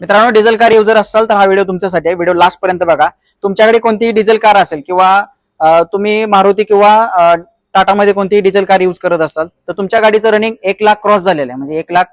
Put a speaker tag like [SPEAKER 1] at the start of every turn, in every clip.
[SPEAKER 1] मित्रांनो, diesel car user असाल तर हा व्हिडिओ तुमच्यासाठी आहे. व्हिडिओ लास्ट पर्यंत बघा. तुमच्याकडे कोणतीही डिझेल कार असेल किंवा तुम्ही मारुती किंवा टाटामध्ये कोणतीही डिझेल कार यूज करत असाल तर तुमच्या गाडीचं रनिंग 1,00,000 क्रॉस झालेलं आहे, म्हणजे 1,00,000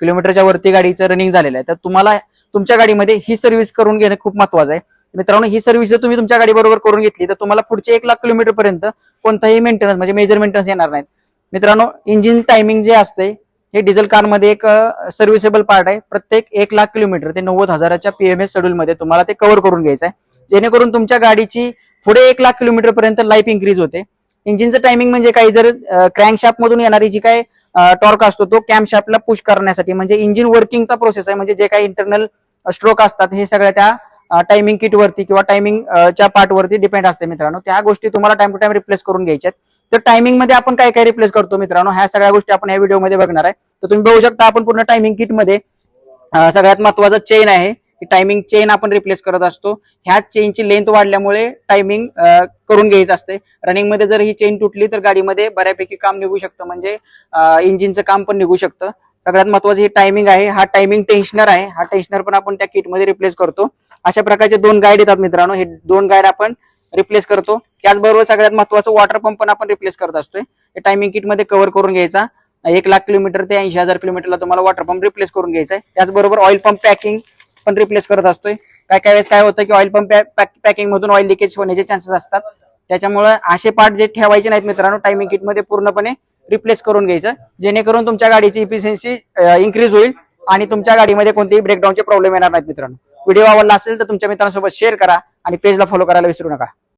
[SPEAKER 1] किलोमीटरच्या वरती गाडीचं रनिंग झालेलं आहे. तर तुम्हाला तुमच्या गाडीमध्ये ही सर्व्हिस करून घेणं खूप महत्वाचं आहे. मित्रांनो, ही सर्व्हिस जर तुम्ही तुमच्या गाडी बरोबर करून घेतली तर तुम्हाला पुढचे 1,00,000 किलोमीटर पर्यंत कोणताही मेंटेनन्स म्हणजे मेजर मेंटेनन्स येणार नाहीत. मित्रांनो, इंजिन टायमिंग जे असते हे डिझेल कारमध्ये एक सर्व्हिसेबल पार्ट आहे. प्रत्येक 1,00,000 किलोमीटर ते 90,000च्या पीएमएस शेड्यूलमध्ये तुम्हाला ते कव्हर करून घ्यायचं आहे, जेणेकरून तुमच्या गाडीची पुढे 1,00,000 किलोमीटर पर्यंत लाईफ इन्क्रीज होते. इंजिनचं टायमिंग म्हणजे काही जर क्रँकशाफ्ट मधून येणारी जी काय टॉर्क असतो तो कॅम्पशाफ्टला पुश करण्यासाठी, म्हणजे इंजिन वर्किंगचा प्रोसेस आहे. म्हणजे जे काही इंटरनल स्ट्रोक असतात हे सगळ्या त्या टायमिंग किट वरती किंवा टायमिंग च्या पार्ट वरती डिपेंड असते. मित्रांनो, त्या गोष्टी तुम्हाला टाइम टू टाइम रिप्लेस करून घ्यायच्यात. तर टायमिंग मध्ये आपण काय काय रिप्लेस करतो मित्रांनो, ह्या सगळ्या गोष्टी आपण या व्हिडिओमध्ये बघणार आहे. तर तुम्ही बघू शकता आपण पूर्ण टायमिंग किट मध्ये सगळ्यात महत्वाचा चेन आहे. टायमिंग चेन आपण रिप्लेस करत असतो. ह्या चेनची लेंथ वाढल्यामुळे टायमिंग करून घ्यायचं असते. रनिंग मध्ये जर ही चेन तुटली तर गाडीमध्ये बऱ्यापैकी काम निघू शकतं, म्हणजे इंजिनचं काम पण निघू शकतं. सगळ्यात महत्वाचं ही टायमिंग आहे. हा टायमिंग टेन्शनर आहे. हा टेन्शनर पण आपण त्या किटमध्ये रिप्लेस करतो. अशा प्रकारचे 2 गाईड येतात मित्रांनो. हे 2 गाईड आपण रिप्लेस करतो. त्याचबरोबर सगळ्यात महत्वाचं वॉटर पंप पण आपण रिप्लेस करत असतोय. हे टायमिंग किट मध्ये कव्हर करून घ्यायचा. 1,00,000 किलोमीटर ते 80,000 किलोमीटरला तुम्हाला वॉटर पंप रिप्लेस करून घ्यायचा आहे. त्याचबरोबर ऑइल पंप पॅकिंग पण रिप्लेस करत असतोय. काय काय वेळेस काय होतं की ऑइल पंप पॅकिंग मधून ऑइल लिकेज होण्याचे चान्सेस असतात. त्याच्यामुळे असे पार्ट जे ठेवायचे नाहीत मित्रांनो, टायमिंग किट मध्ये पूर्णपणे रिप्लेस करून घ्यायचं, जेणेकरून तुमच्या गाडीची इफिशियन्सी इन्क्रीज होईल आणि तुमच्या गाडीमध्ये कोणतेही ब्रेकडाऊनचे प्रॉब्लेम येणार नाहीत. मित्रांनो, व्हिडिओ आवडला असेल तर तुमच्या मित्रांसोबत शेअर करा आणि पेजला फॉलो करायला विसरू नका.